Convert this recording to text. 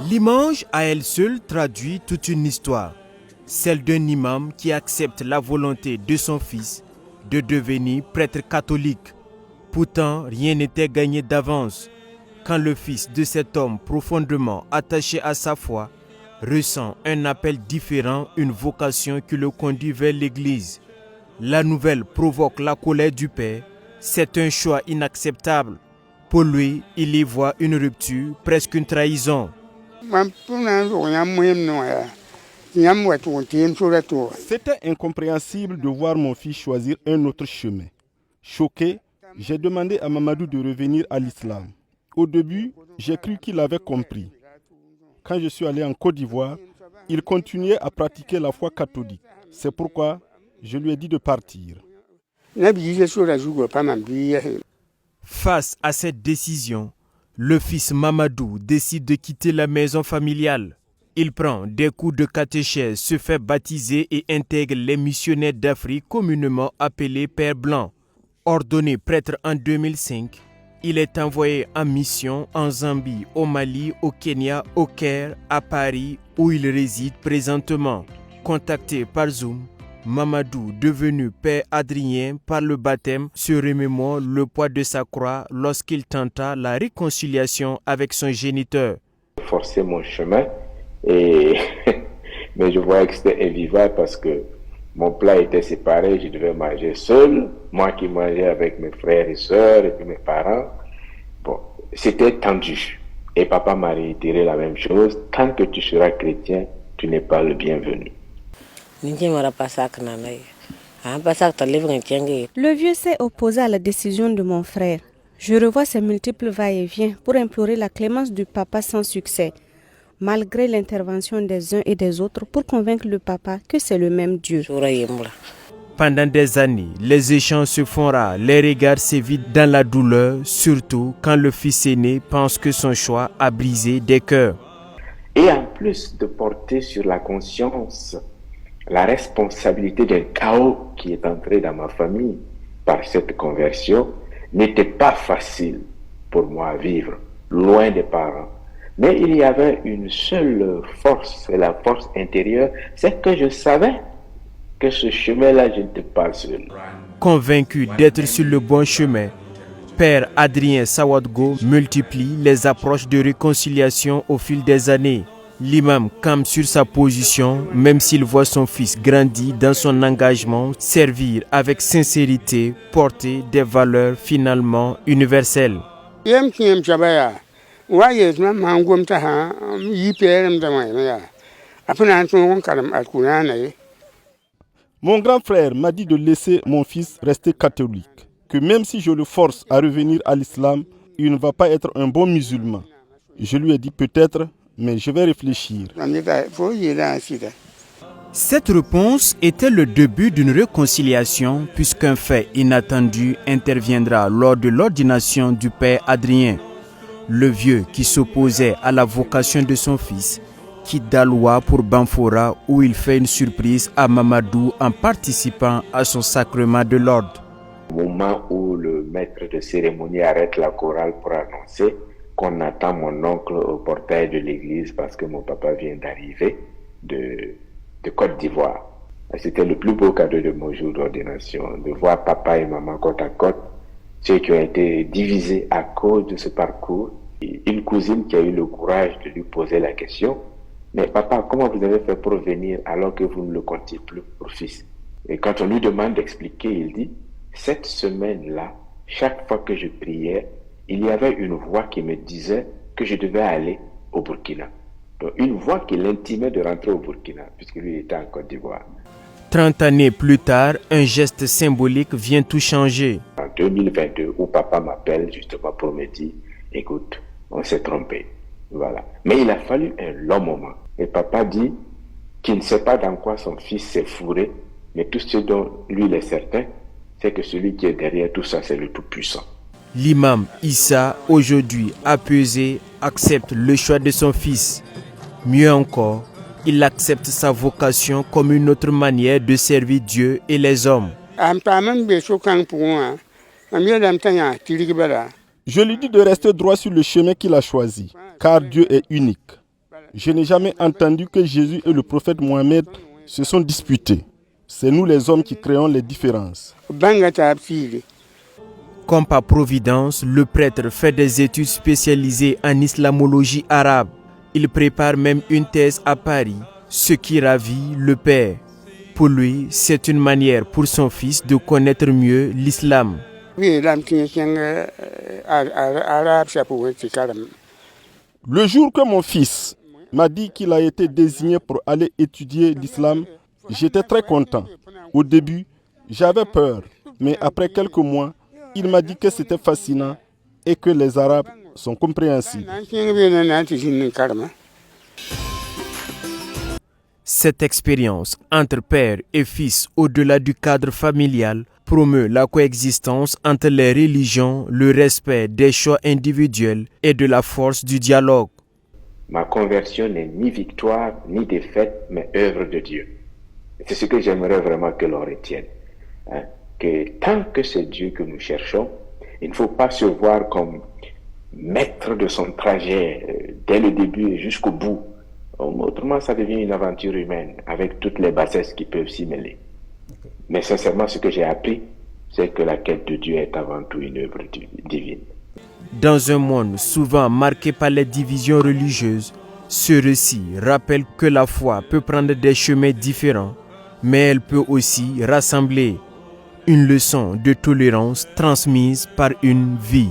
L'image à elle seule traduit toute une histoire, celle d'un imam qui accepte la volonté de son fils de devenir prêtre catholique. Pourtant, rien n'était gagné d'avance quand le fils de cet homme profondément attaché à sa foi ressent un appel différent, une vocation qui le conduit vers l'église. La nouvelle provoque la colère du père. C'est un choix inacceptable. Pour lui, il y voit une rupture, presque une trahison. C'était incompréhensible de voir mon fils choisir un autre chemin. Choqué, j'ai demandé à Mamadou de revenir à l'islam. Au début, j'ai cru qu'il avait compris. Quand je suis allé en Côte d'Ivoire, il continuait à pratiquer la foi catholique. C'est pourquoi je lui ai dit de partir. Face à cette décision, le fils Mamadou décide de quitter la maison familiale. Il prend des cours de catéchèse, se fait baptiser et intègre les missionnaires d'Afrique communément appelés Pères Blancs. Ordonné prêtre en 2005, il est envoyé en mission en Zambie, au Mali, au Kenya, au Caire, à Paris, où il réside présentement. Contacté par Zoom, Mamadou, devenu père Adrien par le baptême, se remémore le poids de sa croix lorsqu'il tenta la réconciliation avec son géniteur. Forcer mon chemin, mais je voyais que c'était invivable parce que mon plat était séparé, je devais manger seul, moi qui mangeais avec mes frères et sœurs et puis mes parents. Bon, c'était tendu. Et papa m'a réitéré la même chose, tant que tu seras chrétien, tu n'es pas le bienvenu. Le vieux s'est opposé à la décision de mon frère. Je revois ses multiples va-et-vient pour implorer la clémence du papa sans succès, malgré l'intervention des uns et des autres pour convaincre le papa que c'est le même Dieu. Pendant des années, les échanges se font rares, les regards s'évitent dans la douleur, surtout quand le fils aîné pense que son choix a brisé des cœurs. Et en plus de porter sur la conscience la responsabilité d'un chaos qui est entré dans ma famille par cette conversion, n'était pas facile pour moi à vivre, loin des parents. Mais il y avait une seule force, c'est la force intérieure, c'est que je savais que ce chemin-là, je n'étais pas seul. Convaincu d'être sur le bon chemin, Père Adrien Sawadgo multiplie les approches de réconciliation au fil des années. L'imam campe sur sa position, même s'il voit son fils grandir dans son engagement, servir avec sincérité, porter des valeurs finalement universelles. Mon grand frère m'a dit de laisser mon fils rester catholique, que même si je le force à revenir à l'islam, il ne va pas être un bon musulman. Je lui ai dit peut-être, mais je vais réfléchir. Cette réponse était le début d'une réconciliation puisqu'un fait inattendu interviendra lors de l'ordination du père Adrien. Le vieux qui s'opposait à la vocation de son fils quitte Daloa pour Banfora où il fait une surprise à Mamadou en participant à son sacrement de l'ordre. Au moment où le maître de cérémonie arrête la chorale pour annoncer qu'on attend mon oncle au portail de l'église parce que mon papa vient d'arriver de Côte d'Ivoire. C'était le plus beau cadeau de mon jour d'ordination, de voir papa et maman côte à côte, ceux qui ont été divisés à cause de ce parcours. Et une cousine qui a eu le courage de lui poser la question, mais papa, comment vous avez fait pour venir alors que vous ne le comptiez plus pour fils? Et quand on lui demande d'expliquer, il dit, cette semaine-là, chaque fois que je priais, il y avait une voix qui me disait que je devais aller au Burkina. Donc une voix qui l'intimait de rentrer au Burkina, puisque lui était en Côte d'Ivoire. 30 années plus tard, un geste symbolique vient tout changer. En 2022, où papa m'appelle justement pour me dire, écoute, on s'est trompé. Voilà. Mais il a fallu un long moment. Et papa dit qu'il ne sait pas dans quoi son fils s'est fourré, mais tout ce dont lui il est certain, c'est que celui qui est derrière tout ça, c'est le Tout-Puissant. L'imam Issa, aujourd'hui apaisé, accepte le choix de son fils. Mieux encore, il accepte sa vocation comme une autre manière de servir Dieu et les hommes. Je lui dis de rester droit sur le chemin qu'il a choisi, car Dieu est unique. Je n'ai jamais entendu que Jésus et le prophète Mohammed se sont disputés. C'est nous les hommes qui créons les différences. Comme par providence, le prêtre fait des études spécialisées en islamologie arabe. Il prépare même une thèse à Paris, ce qui ravit le père. Pour lui, c'est une manière pour son fils de connaître mieux l'islam. Le jour que mon fils m'a dit qu'il a été désigné pour aller étudier l'islam, j'étais très content. Au début, j'avais peur, mais après quelques mois, il m'a dit que c'était fascinant et que les Arabes sont compréhensibles. Cette expérience entre père et fils au-delà du cadre familial promeut la coexistence entre les religions, le respect des choix individuels et de la force du dialogue. Ma conversion n'est ni victoire ni défaite, mais œuvre de Dieu. C'est ce que j'aimerais vraiment que l'on retienne. Que tant que c'est Dieu que nous cherchons, il ne faut pas se voir comme maître de son trajet dès le début et jusqu'au bout. Autrement, ça devient une aventure humaine avec toutes les bassesses qui peuvent s'y mêler. Mais sincèrement, ce que j'ai appris, c'est que la quête de Dieu est avant tout une œuvre divine. Dans un monde souvent marqué par les divisions religieuses, ce récit rappelle que la foi peut prendre des chemins différents, mais elle peut aussi rassembler. Une leçon de tolérance transmise par une vie.